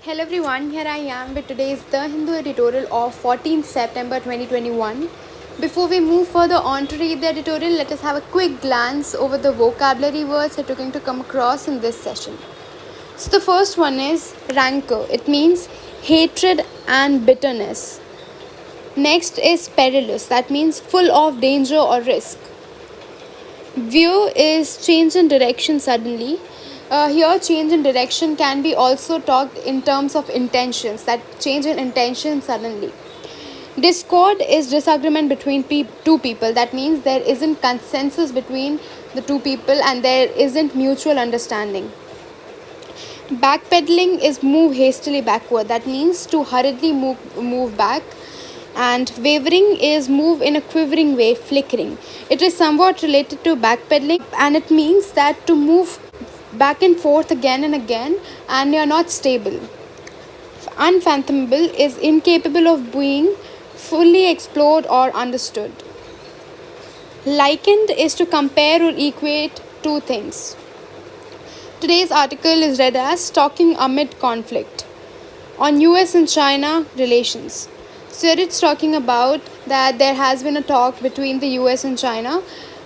Hello everyone, here I am with today's The Hindu Editorial of 14th September 2021. Before we move further on to read the editorial, let us have a quick glance over the vocabulary words that we're going to come across in this session. So the first one is rancor. It means hatred and bitterness. Next is perilous. That means full of danger or risk. Veer is change in direction suddenly. Here, change in direction can be also talked in terms of intentions, that change in intention suddenly. Discord is disagreement between two people. That means there isn't consensus between the two people and there isn't mutual understanding. Backpedaling is move hastily backward. That means to hurriedly move back. And wavering is move in a quivering way, flickering. It is somewhat related to backpedaling and it means that to move back and forth again and again and you are not stable. Unfathomable is incapable of being fully explored or understood. Likened is to compare or equate two things. Today's article is read as Talking Amid Conflict on US and China relations. So it's talking about that there has been a talk between the US and China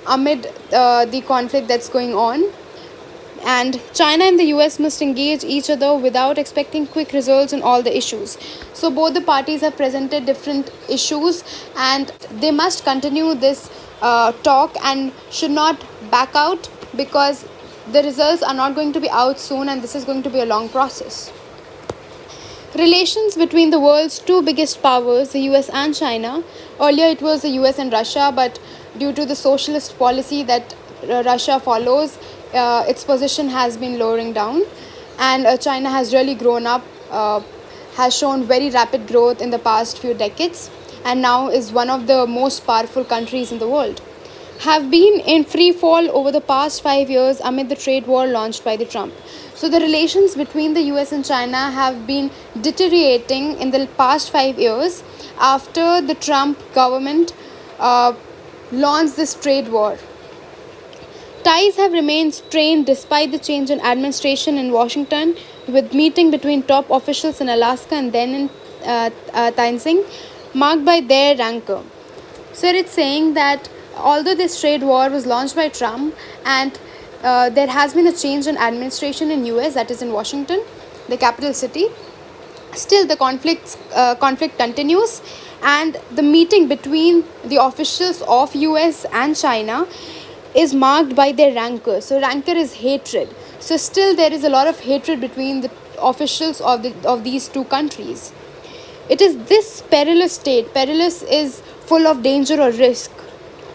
amid the conflict that's going on. And China and the US must engage each other without expecting quick results on all the issues. So both the parties have presented different issues and they must continue this talk and should not back out because the results are not going to be out soon and this is going to be a long process. Relations between the world's two biggest powers, the US and China. Earlier it was the US and Russia, but due to the socialist policy that Russia follows, its position has been lowering down and China has really grown up, has shown very rapid growth in the past few decades and now is one of the most powerful countries in the world. Have been in free fall over the past 5 years amid the trade war launched by the Trump. So the relations between the US and China have been deteriorating in the past 5 years after the Trump government launched this trade war. Ties have remained strained despite the change in administration in Washington, with meeting between top officials in Alaska and then in Tenzing marked by their rancor. So it's saying that although this trade war was launched by Trump and there has been a change in administration in US, that is in Washington, the capital city, still the conflict continues and the meeting between the officials of US and China is marked by their rancor. So rancor is hatred. So still there is a lot of hatred between the officials of these two countries. It is this perilous state, perilous is full of danger or risk,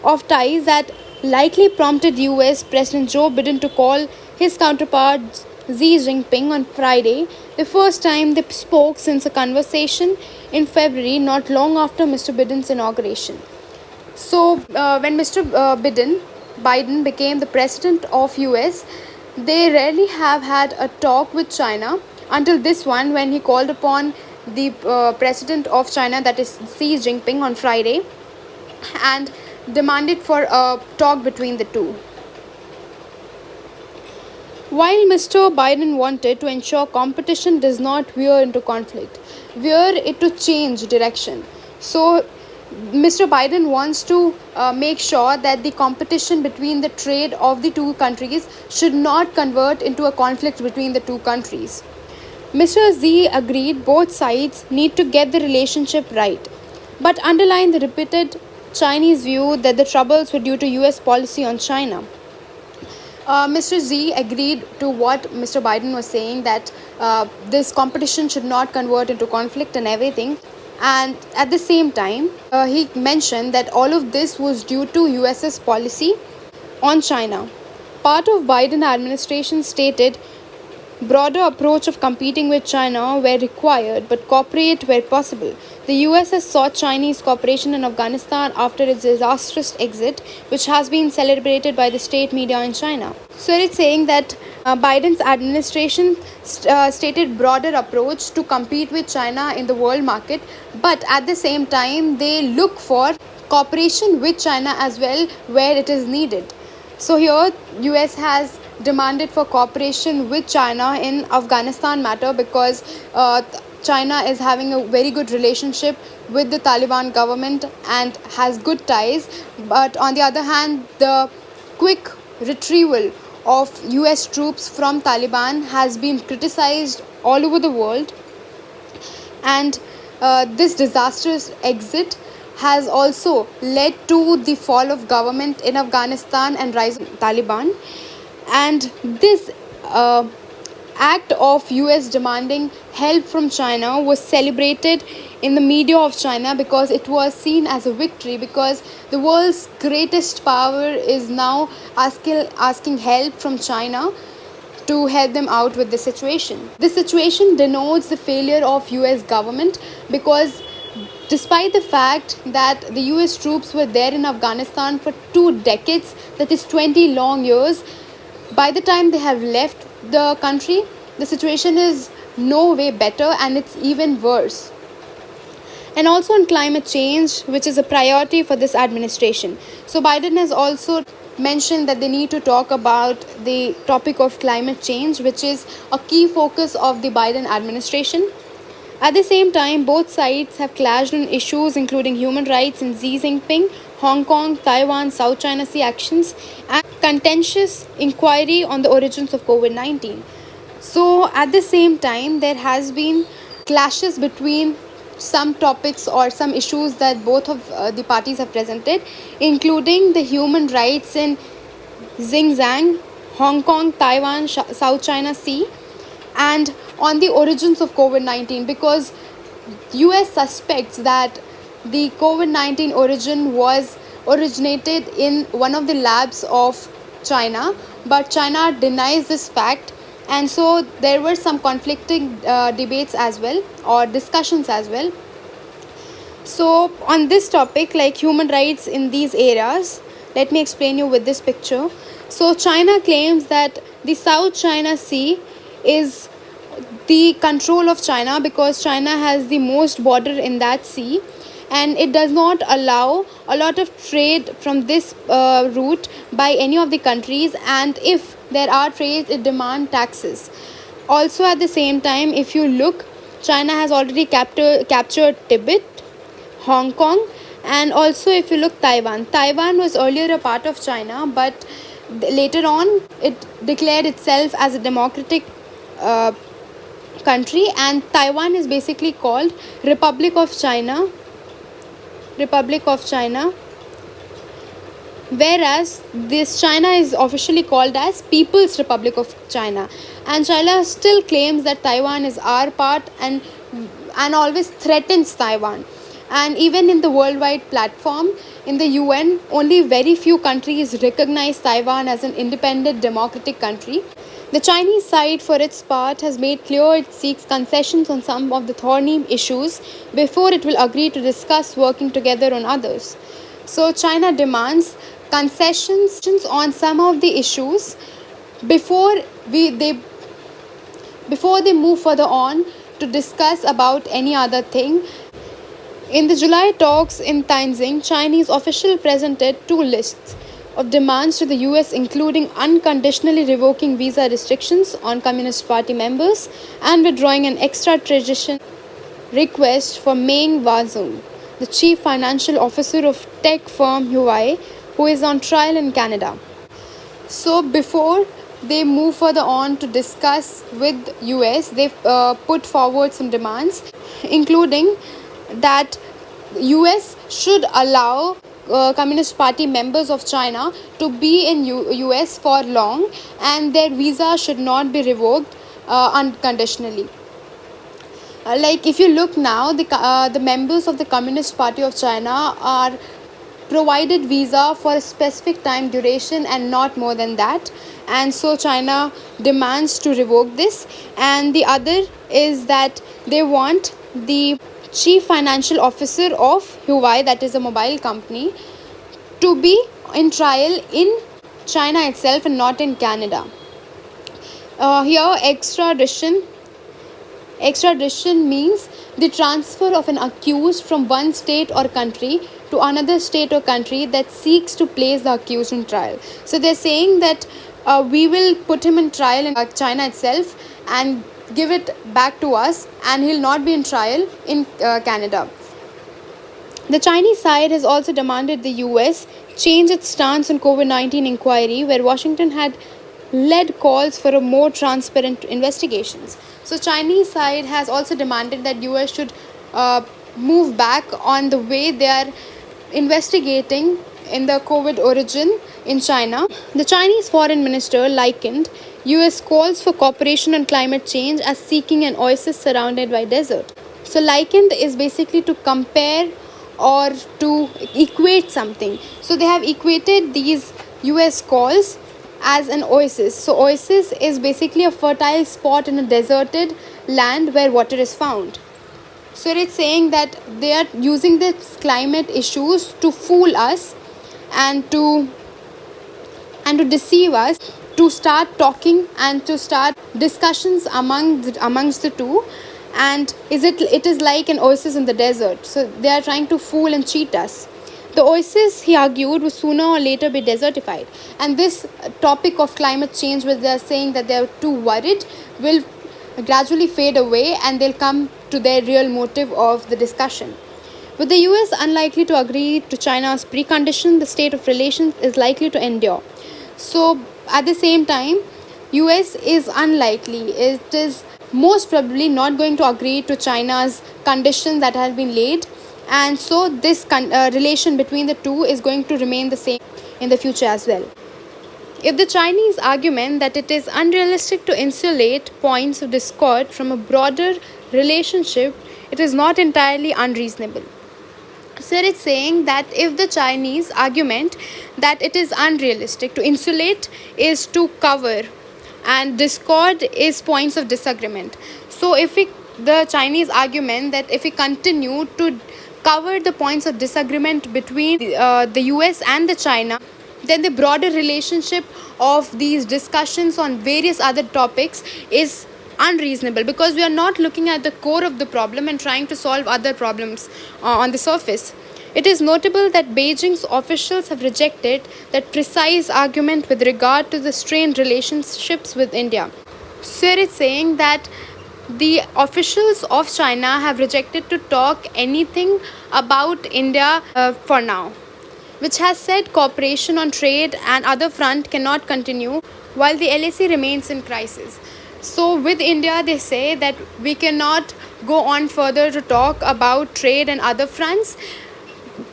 of ties that likely prompted US President Joe Biden to call his counterpart Xi Jinping on Friday, the first time they spoke since a conversation in February, not long after Mr. Biden's inauguration. So when Mr. Biden became the president of US, they rarely have had a talk with China until this one when he called upon the president of China, that is Xi Jinping, on Friday and demanded for a talk between the two. While Mr. Biden wanted to ensure competition does not veer into conflict, veer it to change direction. So Mr. Biden wants to make sure that the competition between the trade of the two countries should not convert into a conflict between the two countries. Mr. Xi agreed both sides need to get the relationship right, but underlined the repeated Chinese view that the troubles were due to US policy on China. Mr. Xi agreed to what Mr. Biden was saying, that this competition should not convert into conflict and everything. And at the same time, he mentioned that all of this was due to US's policy on China. Part of Biden administration stated broader approach of competing with China where required, but cooperate where possible. The US has sought Chinese cooperation in Afghanistan after its disastrous exit, which has been celebrated by the state media in China. So it's saying that Biden's administration stated broader approach to compete with China in the world market, but at the same time they look for cooperation with China as well where it is needed. So here US has demanded for cooperation with China in Afghanistan matter because China is having a very good relationship with the Taliban government and has good ties. But on the other hand, the quick retrieval of US troops from Taliban has been criticized all over the world, and this disastrous exit has also led to the fall of government in Afghanistan and rise of Taliban. And this act of US demanding help from China was celebrated in the media of China because it was seen as a victory, because the world's greatest power is now asking help from China to help them out with the situation. This situation denotes the failure of US government because despite the fact that the US troops were there in Afghanistan for 2 decades, that is 20 long years, by the time they have left the country, the situation is no way better and it's even worse. And also on climate change, which is a priority for this administration. So Biden has also mentioned that they need to talk about the topic of climate change, which is a key focus of the Biden administration. At the same time, both sides have clashed on issues including human rights in Xi Jinping, Hong Kong, Taiwan, South China Sea actions, and contentious inquiry on the origins of COVID-19. So, at the same time, there has been clashes between some topics or some issues that both of the parties have presented, including the human rights in Xinjiang, Hong Kong, Taiwan, South China Sea, and on the origins of COVID-19, because US suspects that the COVID-19 originated in one of the labs of China, but China denies this fact, and so there were some conflicting debates as well, or discussions as well. So on this topic, like human rights in these areas, let me explain you with this picture. So China claims that the South China Sea is the control of China because China has the most border in that sea, and it does not allow a lot of trade from this route by any of the countries, and if there are trades, it demands taxes. Also at the same time, if you look, China has already captured Tibet, Hong Kong, and also if you look, Taiwan was earlier a part of China, but later on it declared itself as a democratic country, and Taiwan is basically called Republic of China, whereas this China is officially called as People's Republic of China, and China still claims that Taiwan is our part and always threatens Taiwan. And even in the worldwide platform, in the UN, only very few countries recognize Taiwan as an independent democratic country. The Chinese side, for its part, has made clear it seeks concessions on some of the thorny issues before it will agree to discuss working together on others. So China demands concessions on some of the issues before they move further on to discuss about any other thing. In the July talks in Tianjin, Chinese officials presented two lists of demands to the US, including unconditionally revoking visa restrictions on Communist Party members and withdrawing an extradition request for Meng Wanzhou, the chief financial officer of tech firm Huawei, who is on trial in Canada. So before they move further on to discuss with US, they put forward some demands, including that US should allow Communist Party members of China to be in US for long, and their visa should not be revoked unconditionally. Like if you look now, the members of the Communist Party of China are provided visa for a specific time duration and not more than that, and so China demands to revoke this. And the other is that they want the chief financial officer of Huawei, that is a mobile company, to be in trial in China itself and not in Canada. Here extradition means the transfer of an accused from one state or country to another state or country that seeks to place the accused on trial. So they're saying that we will put him in trial in China itself and give it back to us, and he'll not be in trial in Canada. The Chinese side has also demanded the US change its stance on COVID-19 inquiry, where Washington had led calls for a more transparent investigations. So Chinese side has also demanded that US should move back on the way they are investigating in the COVID origin in China. The Chinese foreign minister likened US calls for cooperation on climate change as seeking an oasis surrounded by desert. So likened is basically to compare or to equate something. So they have equated these US calls as an oasis. So oasis is basically a fertile spot in a deserted land where water is found. So it's saying that they are using this climate issues to fool us and to deceive us, to start talking and to start discussions amongst the two. And it is like an oasis in the desert. So they are trying to fool and cheat us. The oasis, he argued, will sooner or later be desertified. And this topic of climate change, where they are saying that they are too worried, will gradually fade away and they'll come to their real motive of the discussion. With the US unlikely to agree to China's precondition, the state of relations is likely to endure. So at the same time, US is unlikely. It is most probably not going to agree to China's conditions that have been laid, and so this relation between the two is going to remain the same in the future as well. If the Chinese argument that it is unrealistic to insulate points of discord from a broader relationship, it is not entirely unreasonable. So it's saying that if the Chinese argument that it is unrealistic to insulate is to cover, and discord is points of disagreement. So the Chinese argument that if we continue to cover the points of disagreement between the US and the China, then the broader relationship of these discussions on various other topics is unreasonable, because we are not looking at the core of the problem and trying to solve other problems on the surface. It is notable that Beijing's officials have rejected that precise argument with regard to the strained relationships with India. So it's saying that the officials of China have rejected to talk anything about India for now, which has said cooperation on trade and other front cannot continue while the LAC remains in crisis. So with India, they say that we cannot go on further to talk about trade and other fronts,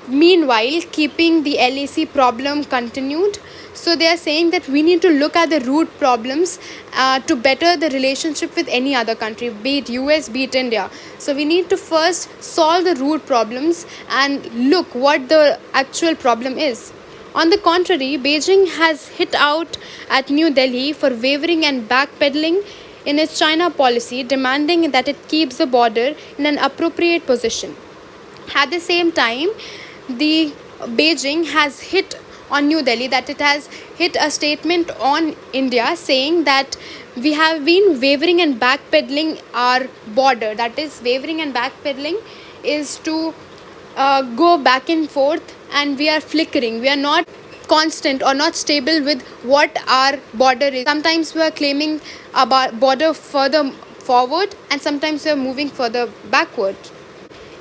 meanwhile keeping the LAC problem continued. So they are saying that we need to look at the root problems to better the relationship with any other country, be it US, be it India. So we need to first solve the root problems and look what the actual problem is. On the contrary, Beijing has hit out at New Delhi for wavering and backpedaling in its China policy, demanding that it keeps the border in an appropriate position. At the same time, the Beijing has hit on New Delhi, that it has hit a statement on India saying that we have been wavering and backpedaling our border. That is, wavering and backpedaling is to go back and forth, and we are flickering. We are not constant or not stable with what our border is. Sometimes we are claiming our border further forward, and sometimes we are moving further backward.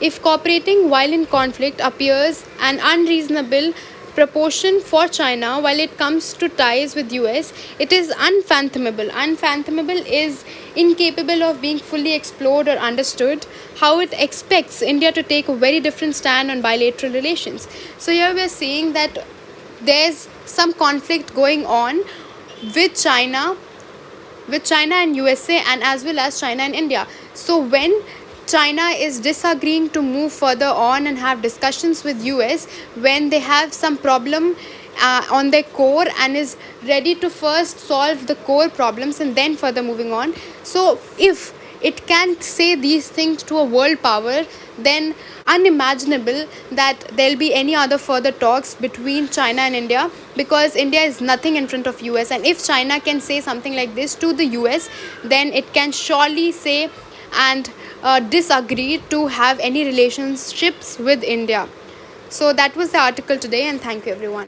If cooperating while in conflict appears an unreasonable proportion for China while it comes to ties with US, it is unfathomable. Unfathomable is incapable of being fully explored or understood how it expects India to take a very different stand on bilateral relations. So here we are seeing that there's some conflict going on with China and USA, and as well as China and India. So when China is disagreeing to move further on and have discussions with US, when they have some problem on their core and is ready to first solve the core problems and then further moving on. So if it can say these things to a world power, then unimaginable that there'll be any other further talks between China and India, because India is nothing in front of US. And if China can say something like this to the US, then it can surely say and disagree to have any relationships with India. So that was the article today, and thank you everyone.